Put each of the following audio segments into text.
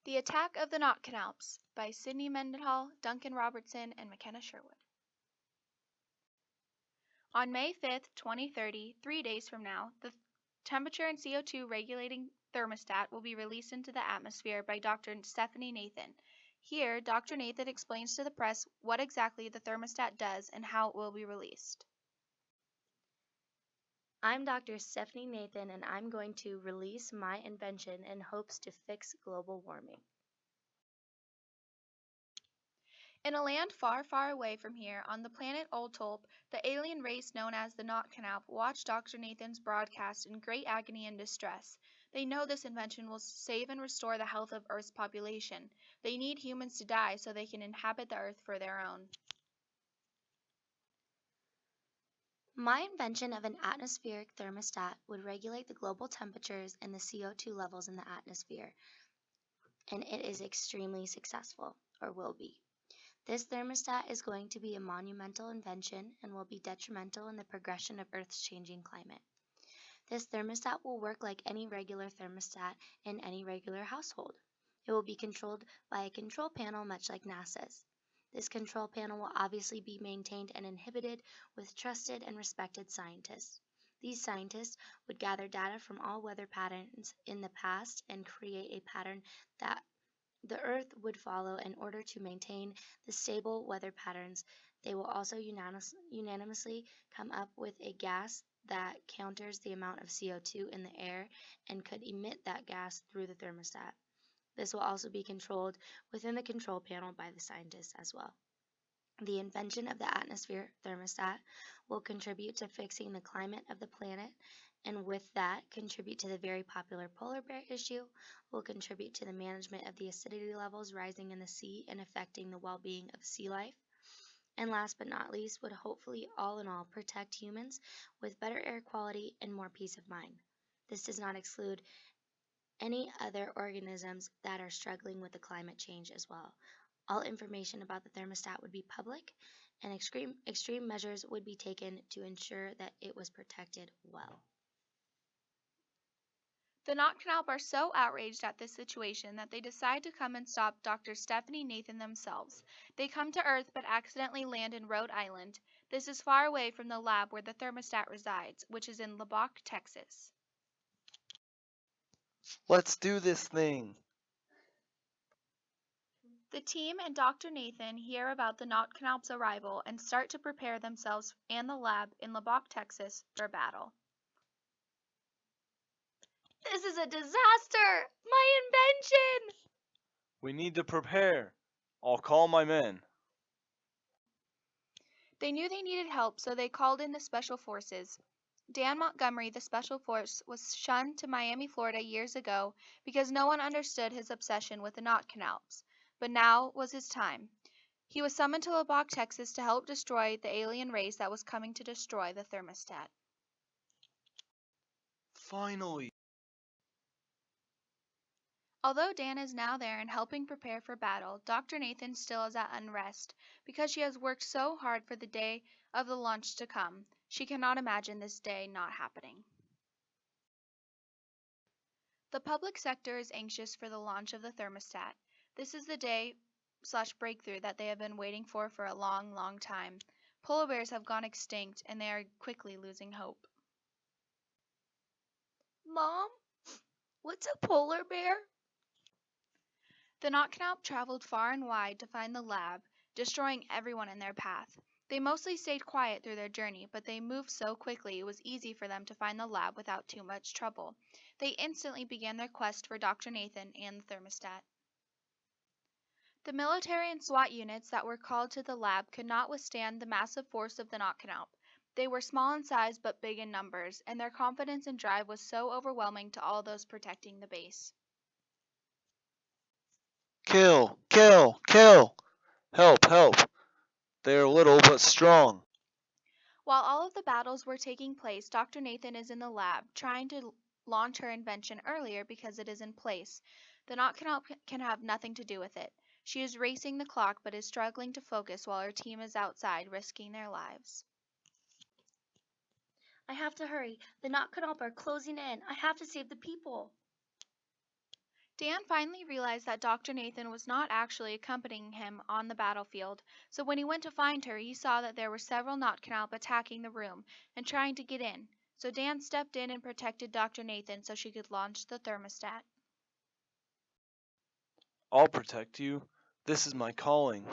The Attack of the Notknalps by Sidney Mendenhall, Duncan Robertson, and McKenna Sherwood. On May 5th, 2030, 3 days from now, the temperature and CO2 regulating thermostat will be released into the atmosphere by Dr. Stephanie Nathan. Here, Dr. Nathan explains to the press what exactly the thermostat does and how it will be released. I'm Dr. Stephanie Nathan, and I'm going to release my invention in hopes to fix global warming. In a land far, far away from here, on the planet Oltolp, the alien race known as the Notknalp watched Dr. Nathan's broadcast in great agony and distress. They know this invention will save and restore the health of Earth's population. They need humans to die so they can inhabit the Earth for their own. My invention of an atmospheric thermostat would regulate the global temperatures and the CO2 levels in the atmosphere, and it is extremely successful, or will be. This thermostat is going to be a monumental invention and will be detrimental in the progression of Earth's changing climate. This thermostat will work like any regular thermostat in any regular household. It will be controlled by a control panel much like NASA's. This control panel will obviously be maintained and inhibited with trusted and respected scientists. These scientists would gather data from all weather patterns in the past and create a pattern that the Earth would follow in order to maintain the stable weather patterns. They will also unanimously come up with a gas that counters the amount of CO2 in the air and could emit that gas through the thermostat. This will also be controlled within the control panel by the scientists as well. The invention of the atmosphere thermostat will contribute to fixing the climate of the planet, and with that, contribute to the very popular polar bear issue, will contribute to the management of the acidity levels rising in the sea and affecting the well-being of sea life, and last but not least, would hopefully all in all protect humans with better air quality and more peace of mind. This does not exclude any other organisms that are struggling with the climate change as well. All information about the thermostat would be public, and extreme measures would be taken to ensure that it was protected well. The Notknalp are so outraged at this situation that they decide to come and stop Dr. Stephanie Nathan themselves. They come to Earth but accidentally land in Rhode Island. This is far away from the lab where the thermostat resides, which is in Lubbock, Texas. Let's do this thing. The team and Dr. Nathan hear about the Notknalp's arrival and start to prepare themselves and the lab in Lubbock, Texas for battle. This is a disaster! My invention! We need to prepare. I'll call my men. They knew they needed help, so they called in the Special Forces. Dan Montgomery, the Special Force, was shunned to Miami, Florida years ago because no one understood his obsession with the Notknalps. But now was his time. He was summoned to Lubbock, Texas to help destroy the alien race that was coming to destroy the thermostat. Finally. Although Dan is now there and helping prepare for battle, Dr. Nathan still is at unrest because she has worked so hard for the day of the launch to come. She cannot imagine this day not happening. The public sector is anxious for the launch of the thermostat. This is the day/breakthrough that they have been waiting for a long, long time. Polar bears have gone extinct and they are quickly losing hope. Mom, what's a polar bear? The Notknalp traveled far and wide to find the lab, destroying everyone in their path. They mostly stayed quiet through their journey, but they moved so quickly it was easy for them to find the lab without too much trouble. They instantly began their quest for Dr. Nathan and the thermostat. The military and SWAT units that were called to the lab could not withstand the massive force of the Notknalp. They were small in size but big in numbers, and their confidence and drive was so overwhelming to all those protecting the base. Kill, kill, kill. Help, help. They are little but strong. While all of the battles were taking place, Dr. Nathan is in the lab, trying to launch her invention earlier because it is in place. The Notknalp can have nothing to do with it. She is racing the clock but is struggling to focus while her team is outside risking their lives. I have to hurry. The Notknalp are closing in. I have to save the people. Dan finally realized that Dr. Nathan was not actually accompanying him on the battlefield, so when he went to find her, he saw that there were several Notknalp attacking the room and trying to get in. So Dan stepped in and protected Dr. Nathan so she could launch the thermostat. I'll protect you. This is my calling.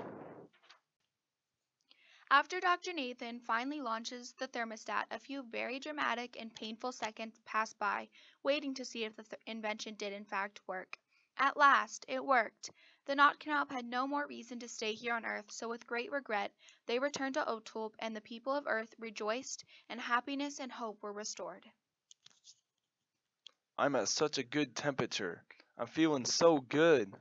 After Dr. Nathan finally launches the thermostat, a few very dramatic and painful seconds pass by, waiting to see if the invention did in fact work. At last, it worked. The Notknalp had no more reason to stay here on Earth, so with great regret, they returned to Otulp, and the people of Earth rejoiced, and happiness and hope were restored. I'm at such a good temperature. I'm feeling so good.